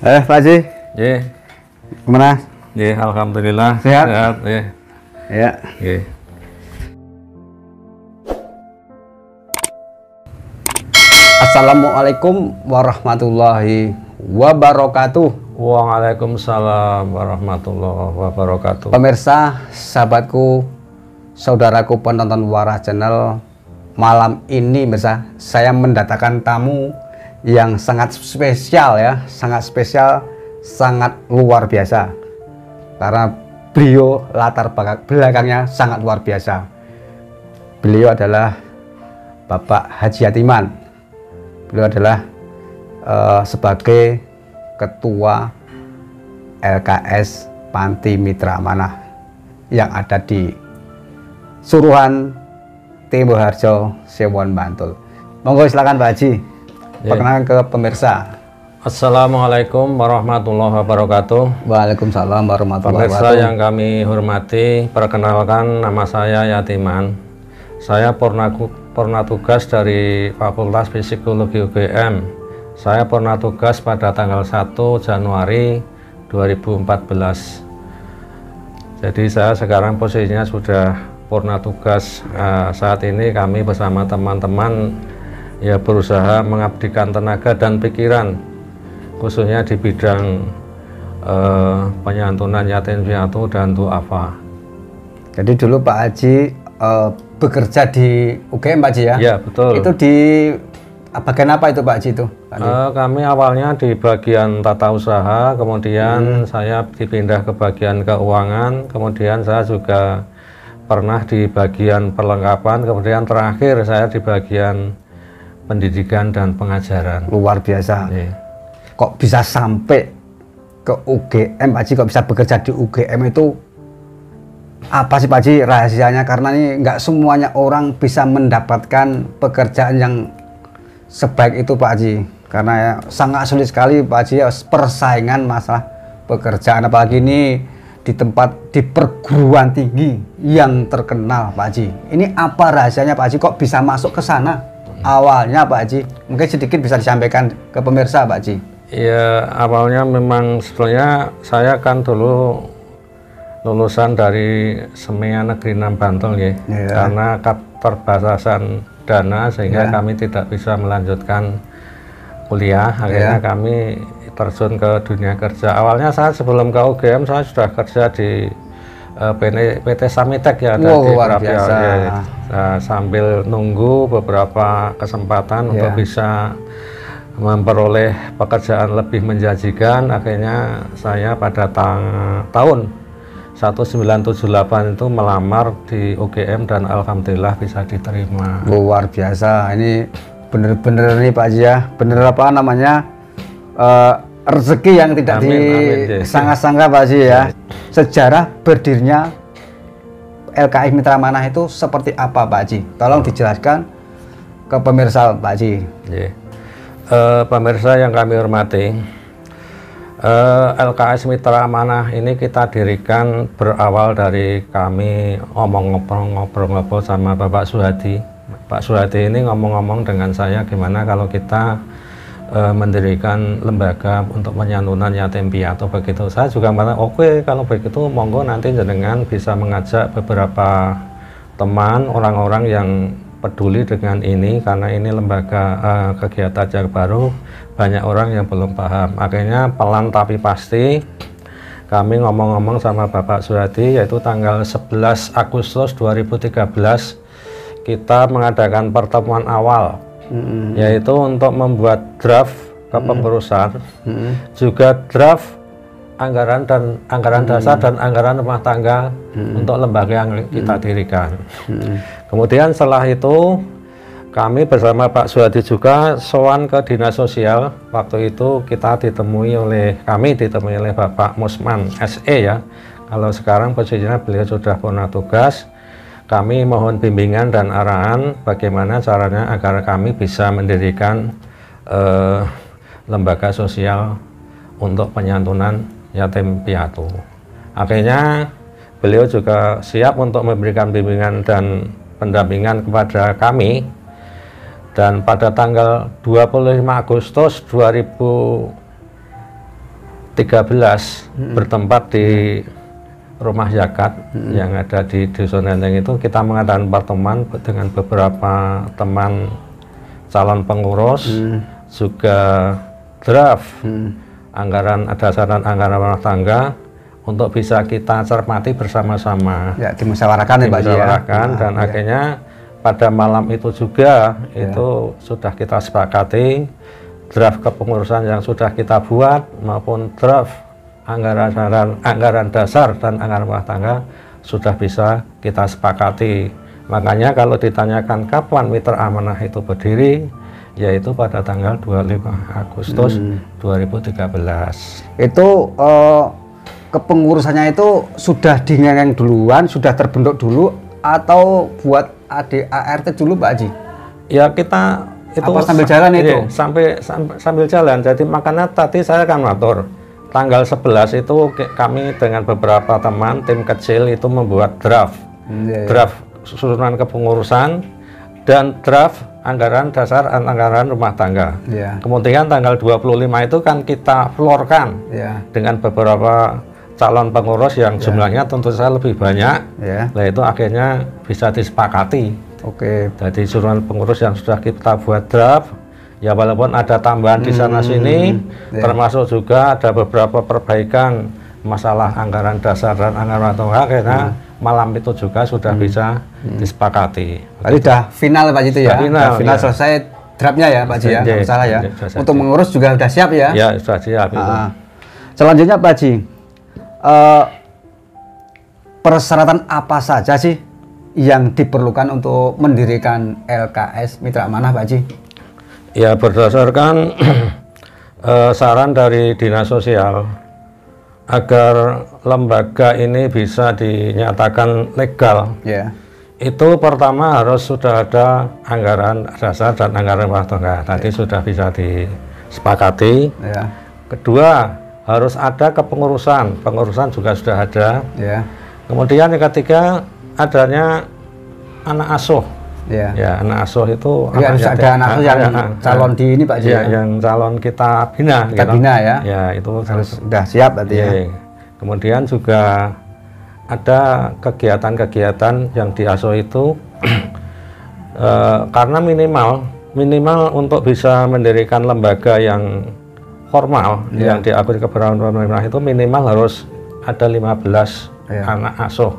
Pak Haji, Ye, gimana? ye, alhamdulillah Sehat? sehat, ye. Ya. Ye. Assalamualaikum warahmatullahi wabarakatuh. Waalaikumsalam warahmatullahi wabarakatuh. Pemirsa, sahabatku, saudaraku penonton Warah Channel, malam ini pemirsa, saya mendatangkan tamu yang sangat spesial ya, sangat spesial, sangat luar biasa. Karena beliau latar belakangnya sangat luar biasa. Beliau adalah Bapak Haji Yatiman. Beliau adalah sebagai Ketua LKS Panti Mitra Amanah yang ada di Suruhan Timboharjo, Sewon, Bantul. Monggo silakan Pak Haji, perkenalkan ke pemirsa. Assalamualaikum warahmatullahi wabarakatuh. Waalaikumsalam warahmatullahi Pemirsa wabarakatuh. yang kami hormati, perkenalkan nama saya Yatiman. Saya purna tugas dari Fakultas Psikologi UGM. Saya purna tugas pada tanggal 1 Januari 2014. Jadi saya sekarang posisinya sudah purna tugas. Saat ini kami bersama teman-teman ya berusaha mengabdikan tenaga dan pikiran khususnya di bidang penyantunan yatim piatu dan duafa. Jadi dulu Pak Haji bekerja di UGM Pak Haji ya? Ya betul. Itu di bagian apa itu Pak Haji itu? Kami awalnya di bagian tata usaha, kemudian saya dipindah ke bagian keuangan, kemudian saya juga pernah di bagian perlengkapan, kemudian terakhir saya di bagian pendidikan dan pengajaran. Luar biasa. Iya. Kok bisa sampai ke UGM Pak Haji, kok bisa bekerja di UGM itu apa sih Pak Haji rahasianya? Karena ini nggak semuanya orang bisa mendapatkan pekerjaan yang sebaik itu Pak Haji, karena ya, sangat sulit sekali Pak Haji ya, persaingan masalah pekerjaan, apalagi ini di tempat di perguruan tinggi yang terkenal Pak Haji. Ini apa rahasianya Pak Haji kok bisa masuk ke sana awalnya Pak Haji? Mungkin sedikit bisa disampaikan ke pemirsa Pak Haji. Ya awalnya memang sebenarnya saya kan dulu lulusan dari SMEA Negeri 6 Bantul ya, karena keterbatasan dana sehingga kami tidak bisa melanjutkan kuliah. Akhirnya kami terjun ke dunia kerja. Awalnya saya sebelum ke UGM saya sudah kerja di PT Samitek ya, ada di Prapiawan ya, sambil nunggu beberapa kesempatan untuk bisa memperoleh pekerjaan lebih menjanjikan. Akhirnya saya pada tahun 1978 itu melamar di UGM dan alhamdulillah bisa diterima. Luar biasa, ini bener-bener nih Pak Haji ya, bener apa namanya rezeki yang tidak disangka-sangka Pak Haji ya. Sejarah berdirinya LKS Mitra Amanah itu seperti apa Pak Haji? Tolong dijelaskan ke pemirsa Pak Haji. Pemirsa yang kami hormati, LKS Mitra Amanah ini kita dirikan berawal dari kami ngobrol-ngobrol sama Bapak Suhadi. Pak Suhadi ini ngomong-ngomong dengan saya gimana kalau kita mendirikan lembaga untuk penyantunan yatim piatu begitu. Saya juga mengatakan oke, kalau begitu monggo nanti jenengan bisa mengajak beberapa teman orang-orang yang peduli dengan ini, karena ini lembaga kegiatan yang baru, banyak orang yang belum paham. Akhirnya pelan tapi pasti kami ngomong-ngomong sama Bapak Suhadi, yaitu tanggal 11 Agustus 2013 kita mengadakan pertemuan awal, yaitu untuk membuat draft kepengurusan, juga draft anggaran dasar dan anggaran rumah tangga untuk lembaga yang kita dirikan. Kemudian setelah itu kami bersama Pak Suhadi juga sowan ke Dinas Sosial. Waktu itu kami ditemui oleh Bapak Musman SE ya. Kalau sekarang posisinya beliau sudah purna tugas. Kami mohon bimbingan dan arahan bagaimana caranya agar kami bisa mendirikan lembaga sosial untuk penyantunan yatim piatu. Akhirnya beliau juga siap untuk memberikan bimbingan dan pendampingan kepada kami, dan pada tanggal 25 Agustus 2013 bertempat di rumah zakat yang ada di Dusun Enteng itu. Kita mengadakan pertemuan dengan beberapa teman calon pengurus, juga draft anggaran dasar dan anggaran rumah tangga untuk bisa kita cermati bersama-sama. Ya, dimusyawarahkan ya Pak Haji ya. Dan akhirnya pada malam itu juga itu sudah kita sepakati draft kepengurusan yang sudah kita buat maupun draft anggaran dasar dan anggaran rumah tangga sudah bisa kita sepakati. Makanya kalau ditanyakan kapan Mitra Amanah itu berdiri, yaitu pada tanggal 25 Agustus 2013. Itu kepengurusannya itu sudah dingengeng duluan, sudah terbentuk dulu, atau buat ADART dulu Pak Haji? Ya kita itu apa sambil jalan itu? Sambil jalan. Jadi makanya tadi saya akan ngatur tanggal 11 itu kami dengan beberapa teman tim kecil itu membuat draft susunan kepengurusan dan draft anggaran dasar dan anggaran rumah tangga. Kemudian tanggal 25 itu kan kita florkan dengan beberapa calon pengurus yang jumlahnya tentu saja lebih banyak. Nah itu akhirnya bisa disepakati. Jadi susunan pengurus yang sudah kita buat draft, ya walaupun ada tambahan di sana sini, termasuk juga ada beberapa perbaikan masalah anggaran dasar dan anggaran rumah tangga, karena malam itu juga sudah bisa disepakati. Tadi sudah final Pak Haji itu ya? Final selesai draftnya ya Pak Haji ya? Salah ya? Untuk mengurus juga sudah siap ya? Ya sudah siap itu. Selanjutnya Pak Haji, persyaratan apa saja sih yang diperlukan untuk mendirikan LKS Mitra Amanah Pak Haji? Ya berdasarkan saran dari Dinas Sosial agar lembaga ini bisa dinyatakan legal, itu pertama harus sudah ada anggaran dasar dan anggaran rumah tangga. Tadi sudah bisa disepakati. Kedua harus ada kepengurusan, pengurusan juga sudah ada. Kemudian yang ketiga adanya anak asuh. Ya anak asuh itu harus ada anak asuh yang calon di ini Pak Haji yang calon kita bina. Bina ya. Ya itu harus sudah siap berarti ya. Kemudian juga ada kegiatan-kegiatan yang di asuh itu karena minimal untuk bisa mendirikan lembaga yang formal yang diakui keberagaman pemerintah itu minimal harus ada 15 anak asuh.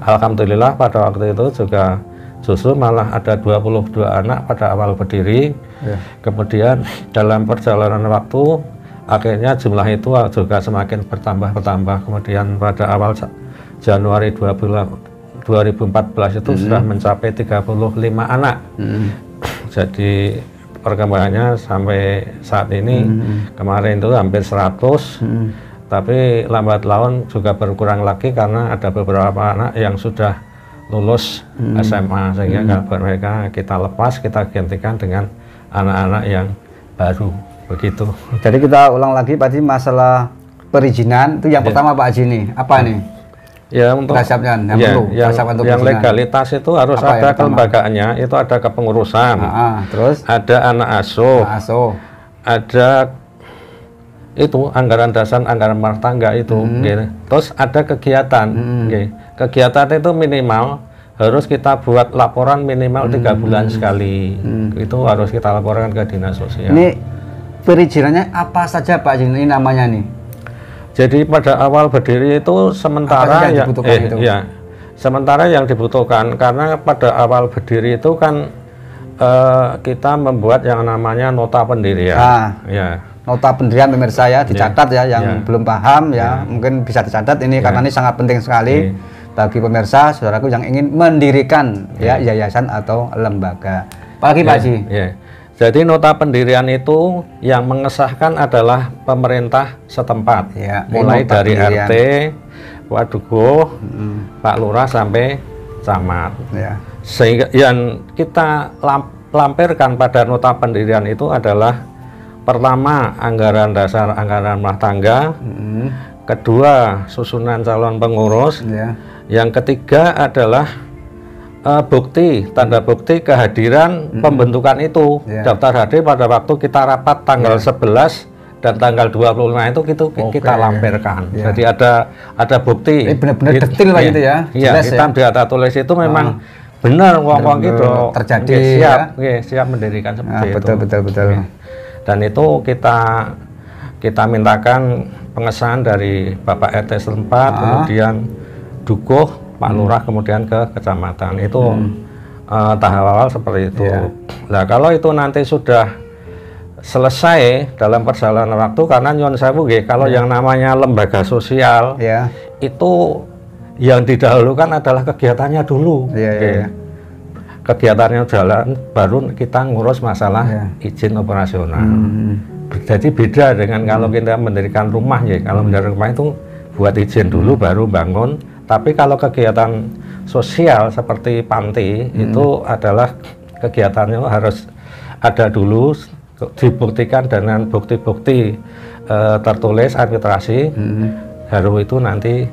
Alhamdulillah pada waktu itu juga justru malah ada 22 anak pada awal berdiri. Kemudian dalam perjalanan waktu akhirnya jumlah itu juga semakin bertambah. Kemudian pada awal Januari 2014 itu sudah mencapai 35 anak. Jadi perkembangannya sampai saat ini kemarin itu hampir 100. Tapi lambat laun juga berkurang lagi karena ada beberapa anak yang sudah lulus SMA, sehingga mereka kita lepas, kita gantikan dengan anak-anak yang baru begitu. Jadi kita ulang lagi Pak Haji masalah perizinan itu yang pertama Pak Haji nih apa nih? Ya untuk yang legalitas itu harus ada kelembagaannya, itu ada kepengurusan, terus ada anak asuh, ada itu anggaran dasar, anggaran rumah tangga itu, terus ada kegiatan. Kegiatan itu minimal harus kita buat laporan minimal 3 bulan sekali. Itu harus kita laporkan ke Dinas Sosial. Ini perizinannya apa saja Pak Haji ini namanya nih? Jadi pada awal berdiri itu sementara sementara yang dibutuhkan karena pada awal berdiri itu kan kita membuat yang namanya nota pendirian. Nota pendirian pemirsa ya, dicatat ya yang belum paham ya, mungkin bisa dicatat ini karena ini sangat penting sekali bagi pemirsa saudaraku yang ingin mendirikan yayasan atau lembaga. Apalagi Pak Haji? Jadi nota pendirian itu yang mengesahkan adalah pemerintah setempat, mulai dari pendirian. RT, Wadugo, Pak Lurah sampai camat. Sehingga yang kita lampirkan pada nota pendirian itu adalah pertama anggaran dasar, anggaran rumah tangga, kedua susunan calon pengurus, yang ketiga adalah bukti, tanda bukti kehadiran pembentukan itu, daftar hadir pada waktu kita rapat tanggal 11 dan tanggal 25 itu kita lampirkan. Jadi ada bukti. Ini benar-benar detail Pak itu ya. Iya, hitam di atas tulis itu memang benar wong gitu terjadi siap siap mendirikan seperti itu. Betul. Dan itu kita mintakan pengesahan dari Bapak RT setempat, kemudian Dukuh, Pak Lurah, kemudian ke kecamatan. Itu tahap awal seperti itu. Nah, kalau itu nanti sudah selesai dalam perjalanan waktu, karena nyuwun sewu nggih, kalau yang namanya lembaga sosial itu yang didahulukan adalah kegiatannya dulu. Kegiatannya jalan, baru kita ngurus masalah izin operasional. Jadi beda dengan kalau kita mendirikan rumah ya. Kalau mendirikan rumah itu buat izin dulu baru bangun. Tapi kalau kegiatan sosial seperti panti itu adalah kegiatannya harus ada dulu, dibuktikan dengan bukti-bukti tertulis arbitrasi, baru itu nanti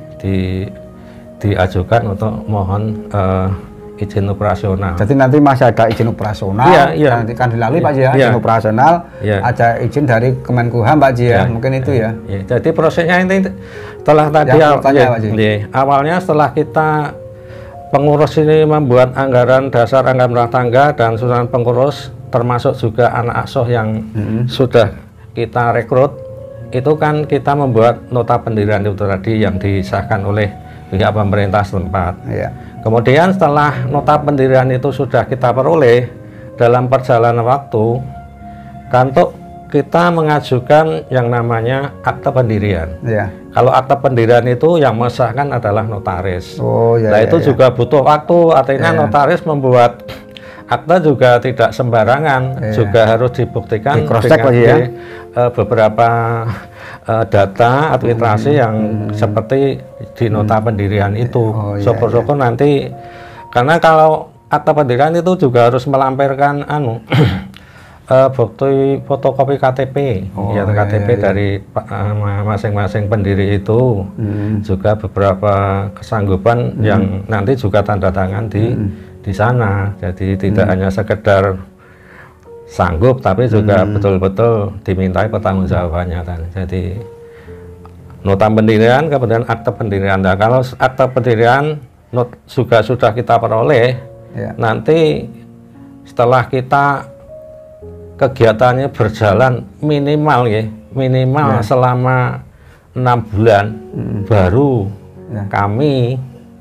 diajukan untuk mohon izin operasional. Jadi nanti masih ada izin operasional, nanti kan dilalui Pak Ji ya, izin operasional, ada izin dari Kemenkumham Pak Ji ya, mungkin itu ya. Jadi prosesnya ini setelah tadi awalnya setelah kita pengurus ini membuat anggaran dasar anggaran rumah tangga dan susunan pengurus, termasuk juga anak asuh yang sudah kita rekrut, itu kan kita membuat nota pendirian itu tadi yang disahkan oleh pihak pemerintah setempat. Kemudian setelah nota pendirian itu sudah kita peroleh, dalam perjalanan waktu kantor kita mengajukan yang namanya akte pendirian. Kalau akte pendirian itu yang mengesahkan adalah notaris. Nah itu juga butuh waktu, artinya notaris membuat akte juga tidak sembarangan, juga harus dibuktikan dengan beberapa data administrasi yang seperti di nota pendirian itu. Syukur-syukur nanti, karena kalau akte pendirian itu juga harus melampirkan bukti fotokopi KTP, KTP dari masing-masing pendiri itu, juga beberapa kesanggupan yang nanti juga tanda tangan di sana. Jadi tidak hanya sekedar sanggup, tapi juga betul-betul dimintai pertanggungjawabannya. Jadi nota pendirian, kemudian akte pendirian. Nah, kalau akte pendirian juga sudah kita peroleh, nanti setelah kita kegiatannya berjalan minimal selama 6 bulan, baru kami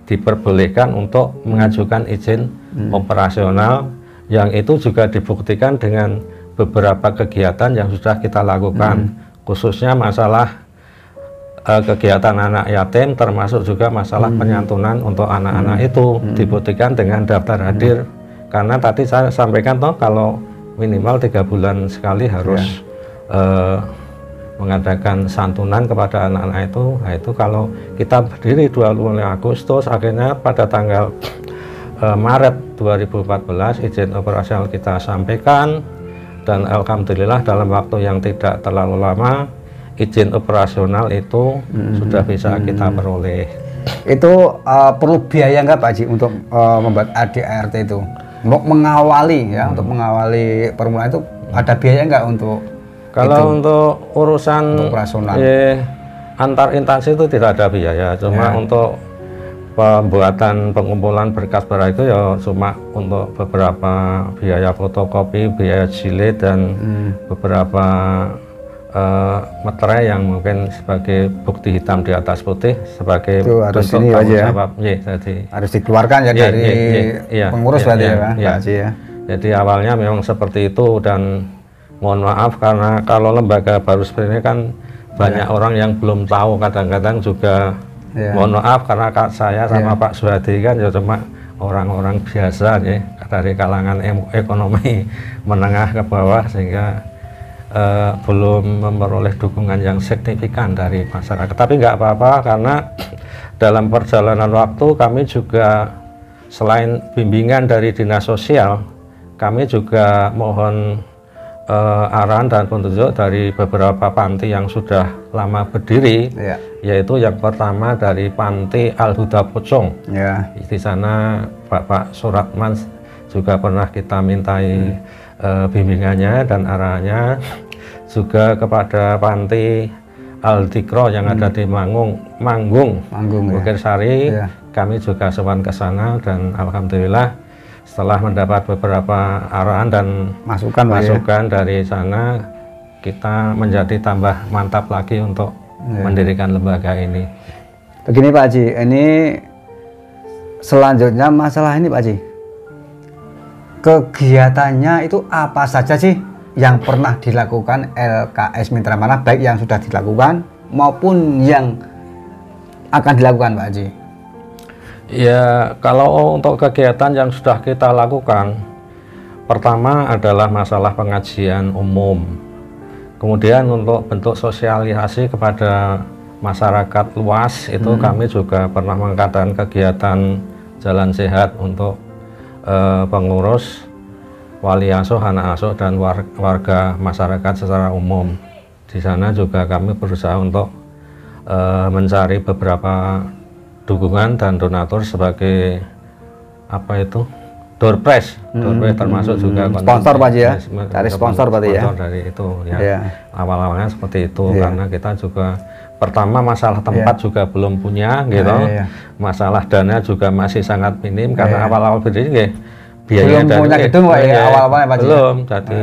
diperbolehkan untuk mengajukan izin operasional, yang itu juga dibuktikan dengan beberapa kegiatan yang sudah kita lakukan, khususnya masalah kegiatan anak yatim, termasuk juga masalah penyantunan untuk anak-anak itu dibuktikan dengan daftar hadir, karena tadi saya sampaikan kalau minimal 3 bulan sekali harus mengadakan santunan kepada anak-anak itu. Nah itu kalau kita berdiri 25 Agustus, akhirnya pada tanggal Maret 2014 izin operasional kita sampaikan, dan alhamdulillah dalam waktu yang tidak terlalu lama izin operasional itu sudah bisa kita peroleh. Itu perlu biaya nggak Pak Haji untuk membuat ADART itu? Untuk mengawali untuk mengawali permulaan itu ada biaya nggak untuk kalau untuk urusan untuk operasional? Antar instansi itu tidak ada biaya, cuma untuk pembuatan pengumpulan berkas barang itu ya cuma untuk beberapa biaya fotokopi, biaya jilid, dan beberapa materai yang mungkin sebagai bukti hitam di atas putih sebagai itu harus ini aja jadi harus dikeluarkan dari pengurus berarti ya. Jadi awalnya memang seperti itu, dan mohon maaf karena kalau lembaga baru seperti ini kan banyak orang yang belum tahu, kadang-kadang juga mohon maaf karena saya sama Pak Suhadi kan ya cuma orang-orang biasa dari kalangan ekonomi menengah ke bawah, sehingga belum memperoleh dukungan yang signifikan dari masyarakat. Tapi nggak apa-apa, karena dalam perjalanan waktu kami juga selain bimbingan dari dinas sosial, kami juga mohon arahan dan petunjuk dari beberapa panti yang sudah lama berdiri, yaitu yang pertama dari Panti Al-Huda Pucung. Di sana Bapak Suratman juga pernah kita mintai bimbingannya dan arahannya. juga kepada panti Al-Dikro yang ada di Manggung Bukir Sari. Kami juga sowan ke sana dan alhamdulillah setelah mendapat beberapa arahan dan masukan dari sana, kita menjadi tambah mantap lagi untuk mendirikan lembaga ini. Begini Pak Haji, ini selanjutnya masalah ini Pak Haji, kegiatannya itu apa saja sih yang pernah dilakukan LKS Mitra Amanah, baik yang sudah dilakukan maupun yang akan dilakukan Pak Haji? Ya, kalau untuk kegiatan yang sudah kita lakukan, pertama adalah masalah pengajian umum. Kemudian untuk bentuk sosialisasi kepada masyarakat luas itu kami juga pernah mengadakan kegiatan jalan sehat untuk pengurus, wali asuh, anak asuh, dan warga masyarakat secara umum. Di sana juga kami berusaha untuk mencari beberapa dukungan dan donatur sebagai apa itu door prize termasuk juga sponsor Pak Haji ya, dari sponsor berarti ya, dari itu ya. Awal-awalnya seperti itu karena kita juga pertama masalah tempat juga belum punya gitu, masalah dana juga masih sangat minim karena awal-awal berdiri biaya belum punya gedung Pak ya, awal-awalnya Pak Haji. Belum, jadi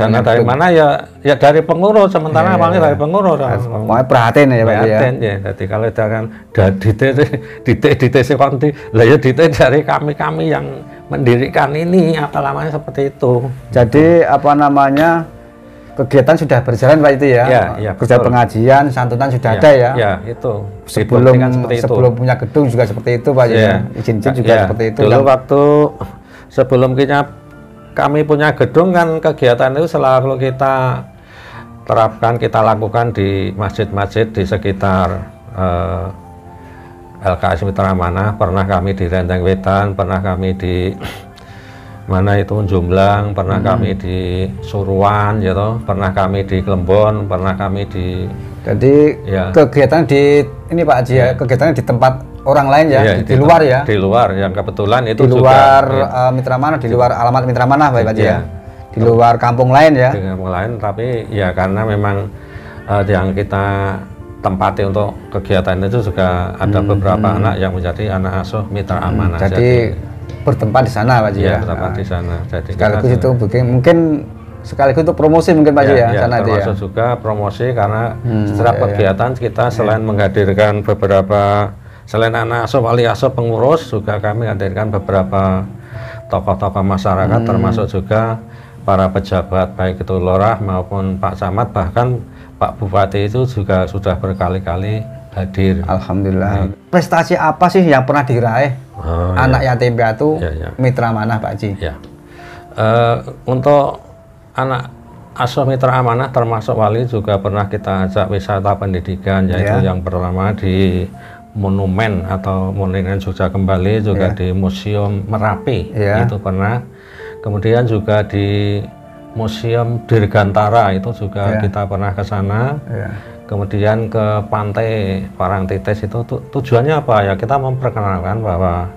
dana dari mana ya dari pengurus, sementara awalnya dari pengurus. Mau perhatiin ya Pak ya. Jadi kalau jangan dite sekonti, lah ya dite dari kami yang mendirikan ini apa namanya seperti itu. Jadi apa namanya, kegiatan sudah berjalan Pak itu ya. Kerja pengajian, santunan sudah ada ya. Ya, itu. Sebelum punya gedung juga seperti itu Pak ya. Izin juga seperti itu. Dulu waktu sebelum kami punya gedung kan kegiatan itu selalu kita terapkan, kita lakukan di masjid-masjid di sekitar LKS Mitra Amanah. Pernah kami di Renteng Wetan, pernah kami di mana itu Jomblang, pernah kami di Suruhan gitu, pernah kami di Klembon, pernah kami di. Jadi kegiatan di ini Pak Haji ya, kegiatannya di tempat orang lain ya, di luar ya. Di luar yang kebetulan itu di luar juga, Mitra Amanah, di luar alamat Mitra Amanah Pak Haji ya. Di luar kampung lain ya. Di kampung lain, tapi ya karena memang yang kita tempati untuk kegiatan itu juga ada beberapa anak yang menjadi anak asuh Mitra Amanah. Jadi bertempat di sana Pak Haji ya. Bertempat di sana. Jadi sekaligus itu mungkin sekaligus untuk promosi mungkin Pak Haji ya, sana termasuk juga promosi karena setiap kegiatan kita selain menghadirkan beberapa, selain anak asuh, wali asuh, pengurus, juga kami hadirkan beberapa tokoh-tokoh masyarakat termasuk juga para pejabat baik itu lurah maupun Pak Camat, bahkan Pak Bupati itu juga sudah berkali-kali hadir. Alhamdulillah. Prestasi apa sih yang pernah diraih anak yatim piatu Mitra Amanah Pak Haji? Untuk anak asuh Mitra Amanah termasuk wali juga pernah kita ajak wisata pendidikan, yaitu yang pertama di monumen atau monumen Jogja Kembali, juga di Museum Merapi itu pernah. Kemudian juga di Museum Dirgantara itu juga kita pernah ke sana. Kemudian ke Pantai Parangtritis itu tujuannya apa ya? Kita memperkenalkan bahwa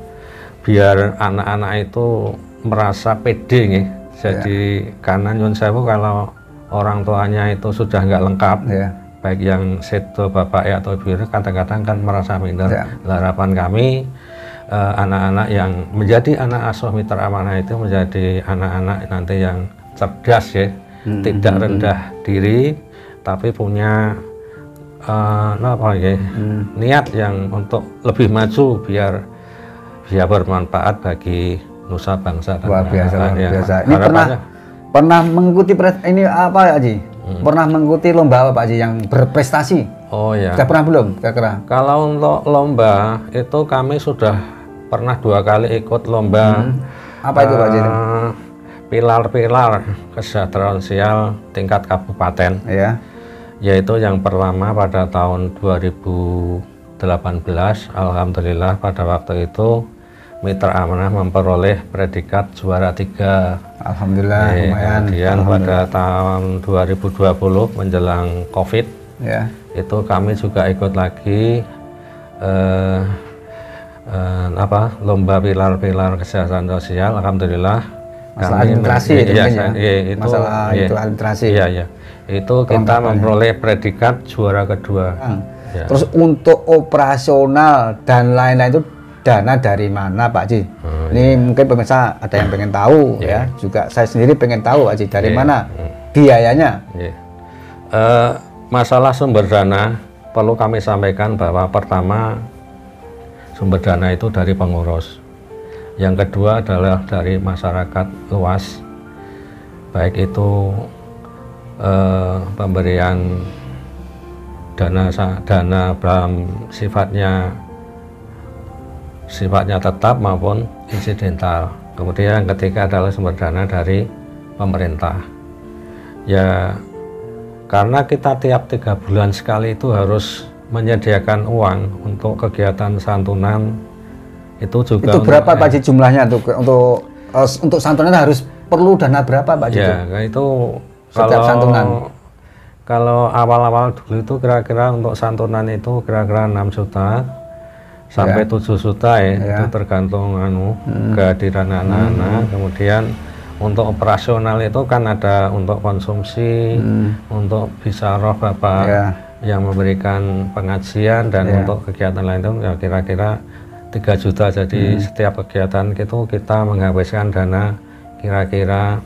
biar anak-anak itu merasa pede nih. Jadi karena nyun sewu kalau orang tuanya itu sudah nggak lengkap, baik yang sedo bapak atau ibu, kadang-kadang kan merasa minder. Harapan kami anak-anak yang menjadi anak asuh Mitra Amanah itu menjadi anak-anak nanti yang cerdas ya, tidak rendah diri, tapi punya niat yang untuk lebih maju biar bermanfaat bagi nusa bangsa dan luar biasa. Ini pernah mengikuti ini apa Haji? Pernah mengikuti lomba apa Pak Haji yang berprestasi? Oh ya. Sudah pernah belum kira-kira? Kalau untuk lomba itu kami sudah pernah 2 kali ikut lomba. Apa itu Pak Haji? Pilar-pilar kesejahteraan sosial tingkat kabupaten. Yaitu yang pertama pada tahun 2018, alhamdulillah pada waktu itu Mitra Amanah memperoleh predikat juara 3. Alhamdulillah, lumayan. Kemudian pada tahun 2020 menjelang COVID, itu kami juga ikut lagi lomba pilar-pilar kesehatan sosial. Alhamdulillah masalah administrasi itu iya, mungkin ya. itu, Masalah itu administrasi. Iya, iya. Itu kita memperoleh predikat juara kedua. Ya. Terus untuk operasional dan lain-lain itu dana dari mana Pak Haji? Ini mungkin pemirsa ada yang pengen tahu ya. Juga saya sendiri pengen tahu Pak Haji dari mana biayanya. Masalah sumber dana perlu kami sampaikan bahwa pertama sumber dana itu dari pengurus. Yang kedua adalah dari masyarakat luas, baik itu pemberian dana dalam sifatnya tetap maupun insidental. Kemudian yang ketiga adalah sumber dana dari pemerintah. Ya, karena kita tiap 3 bulan sekali itu harus menyediakan uang untuk kegiatan santunan. Itu juga itu berapa Pak Haji jumlahnya untuk santunan harus perlu dana berapa Pak Haji? Ya, itu setiap santunan. Kalau awal-awal dulu itu kira-kira untuk santunan itu kira-kira 6 juta sampai 7 juta ya, itu tergantung kehadiran anak-anak. Kemudian untuk operasional itu kan ada untuk konsumsi, untuk bisaroh Bapak yang memberikan pengajian dan untuk kegiatan lain itu ya kira-kira 3 juta. Jadi setiap kegiatan itu kita menghabiskan dana kira-kira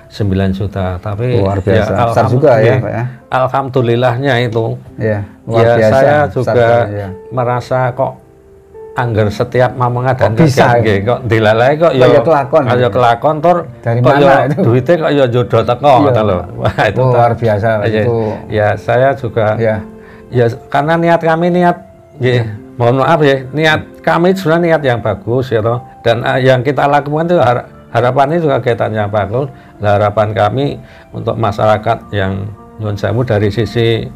9 juta, tapi luar biasa, ya, besar juga ya Pak ya. Alhamdulillahnya itu luar biasa, saya juga merasa kok angger setiap mau mengadakan bisa kok dilalai kok ya kelakon tur dari kok mana itu duitnya kok ya jodoh teko ngoten lho. Wah, itu luar biasa itu. Ya saya juga ya karena niat kami mohon maaf ya, niat kami sebenarnya niat yang bagus ya toh, dan yang kita lakukan itu harapannya juga kegiatan yang bagus. Harapan kami untuk masyarakat yang nyuwun sewu dari sisi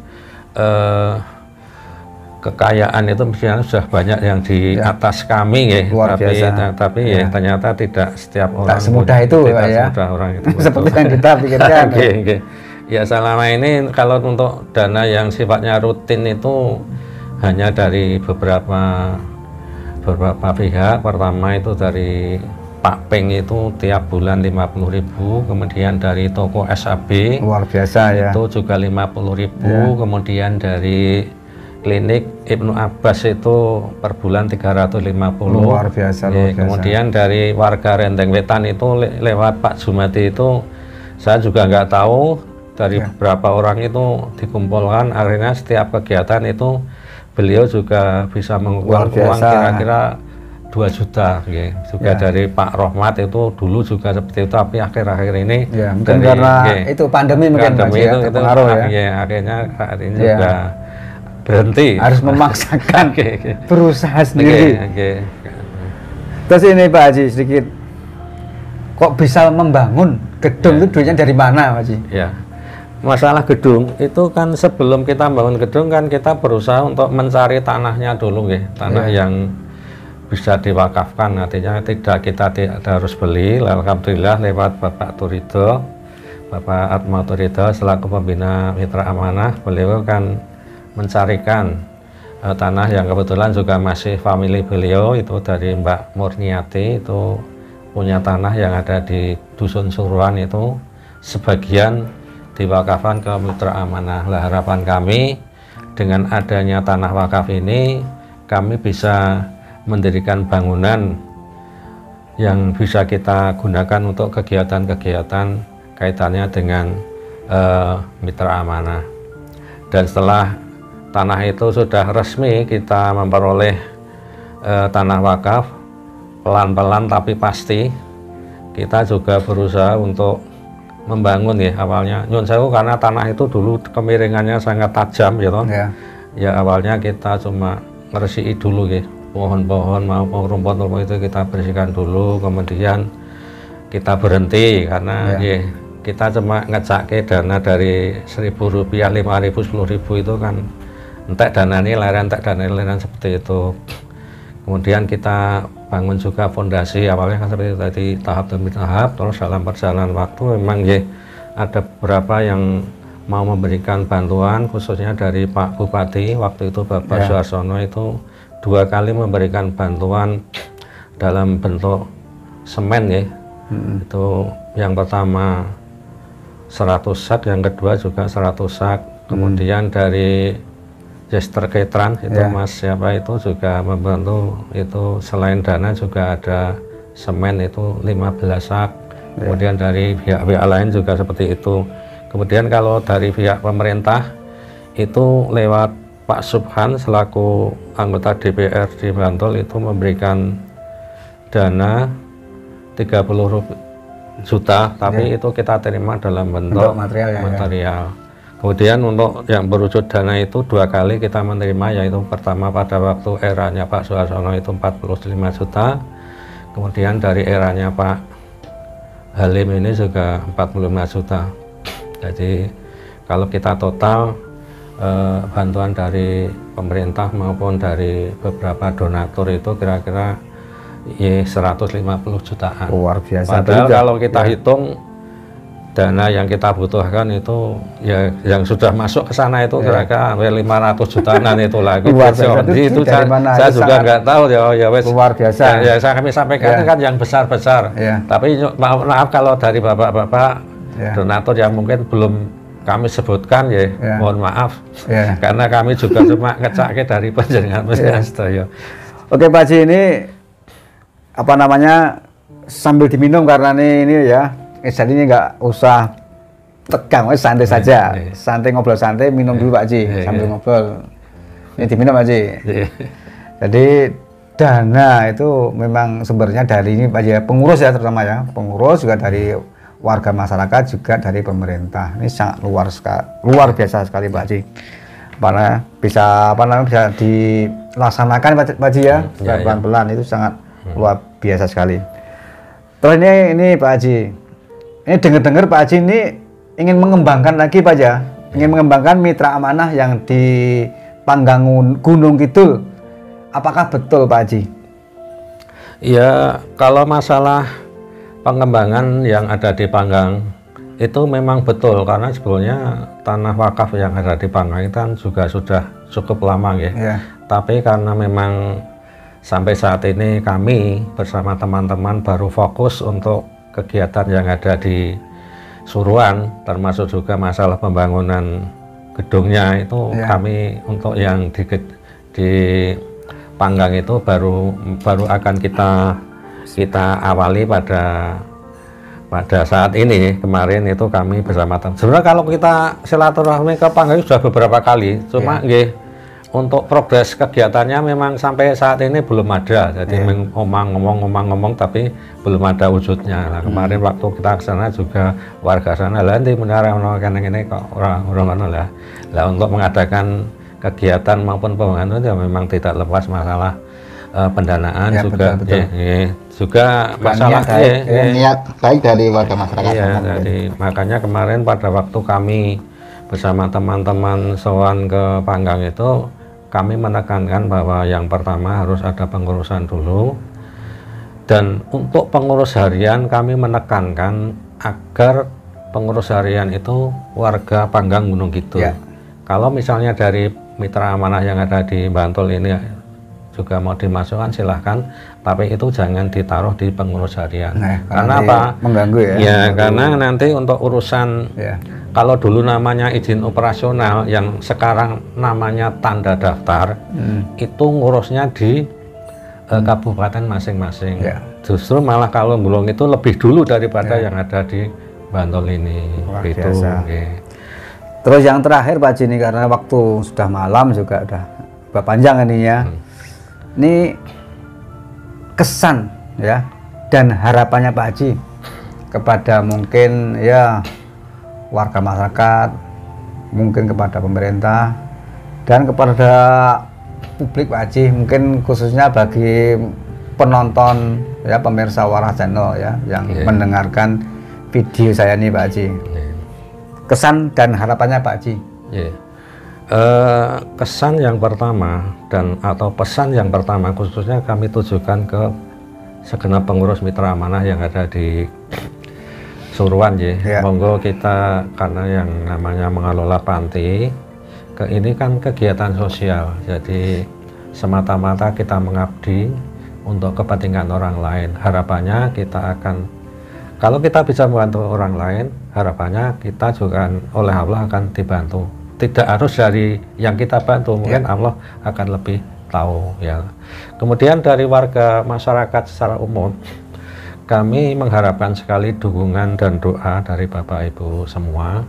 kekayaan itu mestinya sudah banyak yang di atas kami ya, tapi ya ternyata tidak setiap orang semudah itu ya. Semudah orang itu. Seperti yang kita pikirkan. Ya selama ini kalau untuk dana yang sifatnya rutin itu hanya dari beberapa pihak. Pertama itu dari Pak Peng itu tiap bulan 50.000, kemudian dari toko SAB luar biasa ya, itu juga 50.000, kemudian dari klinik Ibnu Abbas itu per bulan 350. Luar biasa, luar biasa. Kemudian dari warga Renteng Wetan itu lewat Pak Jumati itu saya juga nggak tahu dari beberapa orang itu dikumpulkan, akhirnya setiap kegiatan itu beliau juga bisa mengumpulkan uang kira-kira 2 juta juga dari Pak Rohmat itu dulu juga seperti itu, tapi akhir-akhir ini mungkin karena itu pandemi mungkin itu pengaruh akhirnya saat ini juga berhenti, harus memaksakan berusaha sendiri. Terus ini Pak Haji sedikit, kok bisa membangun gedung itu duitnya dari mana Pak Haji? Ya, masalah gedung itu kan sebelum kita bangun gedung kan kita berusaha untuk mencari tanahnya dulu tanah yang bisa diwakafkan, artinya kita tidak harus beli. Alhamdulillah lewat Bapak Turido, Bapak Atma Turido selaku pembina Mitra Amanah, beliau kan mencarikan tanah yang kebetulan juga masih family beliau itu dari Mbak Murniati, itu punya tanah yang ada di Dusun Suruhan, itu sebagian diwakafkan ke Mitra Amanah. Lah, harapan kami dengan adanya tanah wakaf ini kami bisa mendirikan bangunan yang bisa kita gunakan untuk kegiatan-kegiatan kaitannya dengan Mitra Amanah. Dan setelah tanah itu sudah resmi kita memperoleh tanah wakaf, pelan-pelan tapi pasti kita juga berusaha untuk membangun awalnya nyun sewu, karena tanah itu dulu kemiringannya sangat tajam ya awalnya kita cuma ngeresiki dulu pohon-pohon maupun rumput-rumput itu kita bersihkan dulu, kemudian kita berhenti karena kita cuma ngecake dana dari Rp1.000, Rp5.000, Rp10.000 itu kan entek dana ini leren seperti itu. Kemudian kita bangun juga fondasi, awalnya kan seperti itu tadi, tahap demi tahap. Terus dalam perjalanan waktu memang ada beberapa yang mau memberikan bantuan, khususnya dari Pak Bupati waktu itu Bapak Suarsono itu 2 kali memberikan bantuan dalam bentuk semen Itu yang pertama 100 sak, yang kedua juga 100 sak. Kemudian dari Jester Ketran itu Mas siapa itu juga membantu, itu selain dana juga ada semen itu 15 sak. Kemudian dari pihak-pihak lain juga seperti itu. Kemudian kalau dari pihak pemerintah itu lewat Pak Subhan selaku anggota DPR di Bantul itu memberikan dana 30 juta, tapi itu kita terima dalam bentuk material. Kemudian untuk yang berwujud dana itu 2 kali kita menerima, yaitu pertama pada waktu eranya Pak Suharsono itu 45 juta, kemudian dari eranya Pak Halim ini juga 45 juta. Jadi kalau kita total bantuan dari pemerintah maupun dari beberapa donatur itu kira-kira 150 jutaan. Luar biasa. Padahal kalau kita hitung dana yang kita butuhkan itu ya yang sudah masuk ke sana itu kira-kira 500 jutaan itu lagi. Luar biasa. Itu saya juga nggak tahu ya wes. Luar biasa. Ya kami sampaikan kan yang besar-besar. Tapi maaf kalau dari bapak-bapak donatur yang mungkin belum kami sebutkan mohon maaf. Karena kami juga cuma ngecake dari panjenengan sedaya. Oke Pak Haji, ini apa namanya sambil diminum karena ini ya. Jadi ini nggak usah tegang, santai saja, santai ngobrol santai, minum dulu Pak Haji sambil ngobrol. Ini diminum Pak Haji. Jadi dana itu memang sumbernya dari ini Pak Haji, pengurus ya terutama ya, pengurus juga dari warga masyarakat juga dari pemerintah. Ini sangat luar biasa sekali Pak Haji. Karena bisa bisa dilaksanakan Pak Haji ya, pelan-pelan itu sangat luar biasa sekali. Terus ini Pak Haji. Ini dengar-dengar Pak Haji ini ingin mengembangkan lagi Pak ya, ingin mengembangkan mitra amanah yang di Panggang Gunung Kidul. Apakah betul Pak Haji? Ya, kalau masalah pengembangan yang ada di Panggang itu memang betul, karena sebetulnya tanah wakaf yang ada di Panggang itu kan juga sudah cukup lama ya. Tapi karena memang sampai saat ini kami bersama teman-teman baru fokus untuk kegiatan yang ada di Suruhan, termasuk juga masalah pembangunan gedungnya itu kami untuk yang di Panggang itu baru akan kita awali pada saat ini. Kemarin itu kami bersama teman. Sebenarnya kalau kita silaturahmi ke Panggang sudah beberapa kali, cuma untuk progres kegiatannya memang sampai saat ini belum ada. Jadi ngomong-ngomong tapi belum ada wujudnya. Nah, kemarin waktu kita ke sana juga warga sana nanti menara ini kok orang lah. Lah untuk mengadakan kegiatan maupun pembangunan itu ya memang tidak lepas masalah pendanaan juga. Juga masalah niat baik dari warga masyarakat. Jadi makanya kemarin pada waktu kami bersama teman-teman sowan ke Panggang itu kami menekankan bahwa yang pertama harus ada pengurusan dulu, dan untuk pengurus harian kami menekankan agar pengurus harian itu warga Panggang Gunung Kidul. Kalau misalnya dari mitra amanah yang ada di Bantul ini juga mau dimasukkan silahkan, tapi itu jangan ditaruh di pengurus harian. Karena apa? Mengganggu ya. Ya, karena nanti untuk urusan kalau dulu namanya izin operasional, yang sekarang namanya tanda daftar, itu ngurusnya di kabupaten masing-masing. Justru malah kalau Bulung itu lebih dulu daripada yang ada di Bantul ini. Gitu. Terus yang terakhir Pak Haji, ini karena waktu sudah malam juga udah panjang ininya. Ini kesan ya dan harapannya Pak Haji kepada mungkin ya warga masyarakat, mungkin kepada pemerintah dan kepada publik Pak Haji, mungkin khususnya bagi penonton ya, pemirsa Waras Channel ya yang mendengarkan video saya ini Pak Haji. Kesan dan harapannya Pak Haji. Kesan yang pertama atau pesan yang pertama khususnya kami tujukan ke segenap pengurus mitra amanah yang ada di Suruhan monggo kita, karena yang namanya mengelola panti ini kan kegiatan sosial, jadi semata-mata kita mengabdi untuk kepentingan orang lain. Harapannya kita akan Kalau kita bisa membantu orang lain, harapannya kita juga oleh Allah akan dibantu. Tidak harus dari yang kita bantu, mungkin Allah akan lebih tahu ya. Kemudian dari warga masyarakat secara umum, kami mengharapkan sekali dukungan dan doa dari Bapak Ibu semua.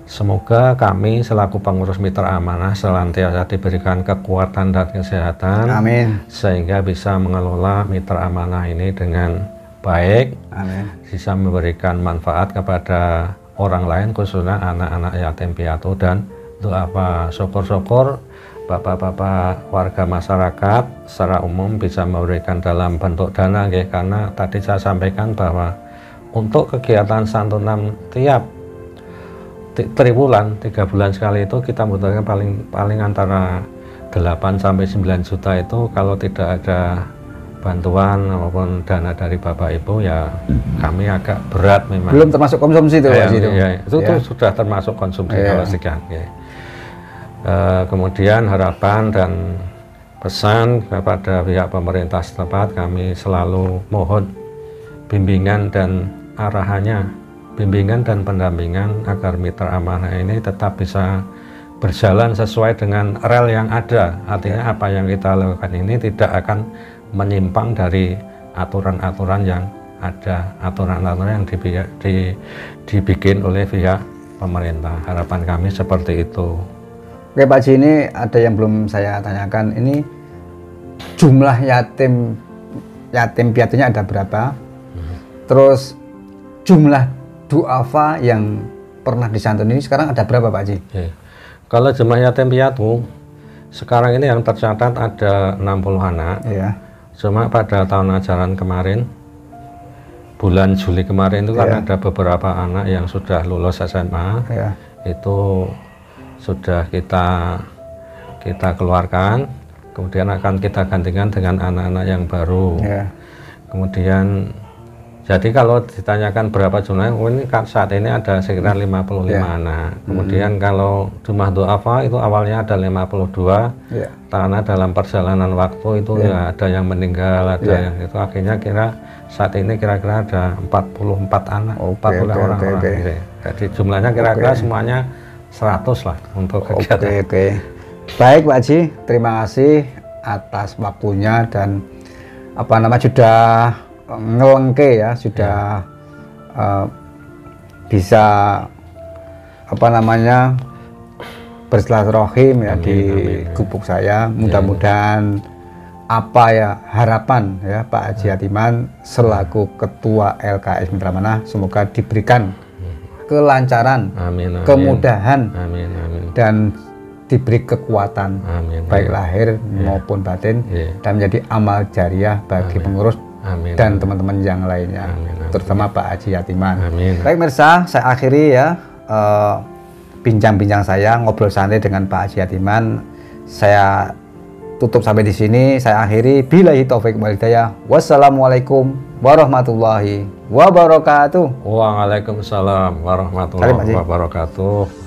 Semoga kami selaku pengurus Mitra Amanah senantiasa diberikan kekuatan dan kesehatan. Amin. Sehingga bisa mengelola Mitra Amanah ini dengan baik. Amin. Bisa memberikan manfaat kepada orang lain, khususnya anak-anak yatim piatu, dan doa syukur-syukur bapak-bapak warga masyarakat secara umum bisa memberikan dalam bentuk dana, karena tadi saya sampaikan bahwa untuk kegiatan santunan tiap triwulan 3 bulan sekali itu kita membutuhkan paling antara 8 sampai 9 juta itu. Kalau tidak ada bantuan maupun dana dari Bapak Ibu ya kami agak berat memang. Belum termasuk konsumsi itu, Pak. Itu sudah termasuk konsumsi kalau sekian. Kemudian harapan dan pesan kepada pihak pemerintah setempat, kami selalu mohon bimbingan dan arahannya, bimbingan dan pendampingan agar Mitra Amanah ini tetap bisa berjalan sesuai dengan rel yang ada. Artinya apa yang kita lakukan ini tidak akan menyimpang dari aturan-aturan yang ada, aturan-aturan yang dibikin oleh pihak pemerintah. Harapan kami seperti itu. Oke Pak Haji, ini ada yang belum saya tanyakan. Ini jumlah yatim piatunya ada berapa? Terus jumlah duafa yang pernah disantun ini sekarang ada berapa Pak Haji? Kalau jumlah yatim piatu sekarang ini yang tercatat ada 60 anak. Cuma pada tahun ajaran kemarin, bulan Juli kemarin itu kan ada beberapa anak yang sudah lulus SMA. Itu sudah kita keluarkan, kemudian akan kita gantikan dengan anak-anak yang baru. Kemudian jadi kalau ditanyakan berapa jumlahnya, ini saat ini ada sekitar 55 anak. Kemudian kalau jumlah duafa itu awalnya ada 52, karena dalam perjalanan waktu itu ya ada yang meninggal, ada yang itu, akhirnya saat ini kira-kira ada 44 anak, 40 orang. Jadi jumlahnya kira-kira semuanya 100 lah untuk kegiatan. Baik Pak Haji, terima kasih atas waktunya dan sudah ngelengke ya, sudah bisa bersilaturahim ya di gubuk saya. Mudah-mudahan harapan ya Pak Haji Yatiman selaku Ketua LKS Mitra Amanah semoga diberikan kelancaran, kemudahan, dan diberi kekuatan baik lahir maupun batin, dan menjadi amal jariah bagi pengurus dan teman-teman yang lainnya, terutama Pak Haji Yatiman. Baik mirsa, saya akhiri ya bincang-bincang saya, ngobrol santai dengan Pak Haji Yatiman. Saya tutup sampai di sini, saya akhiri. Billahi taufik wal hidayah. Wassalamualaikum warahmatullahi wabarakatuh. Waalaikumsalam warahmatullahi wabarakatuh.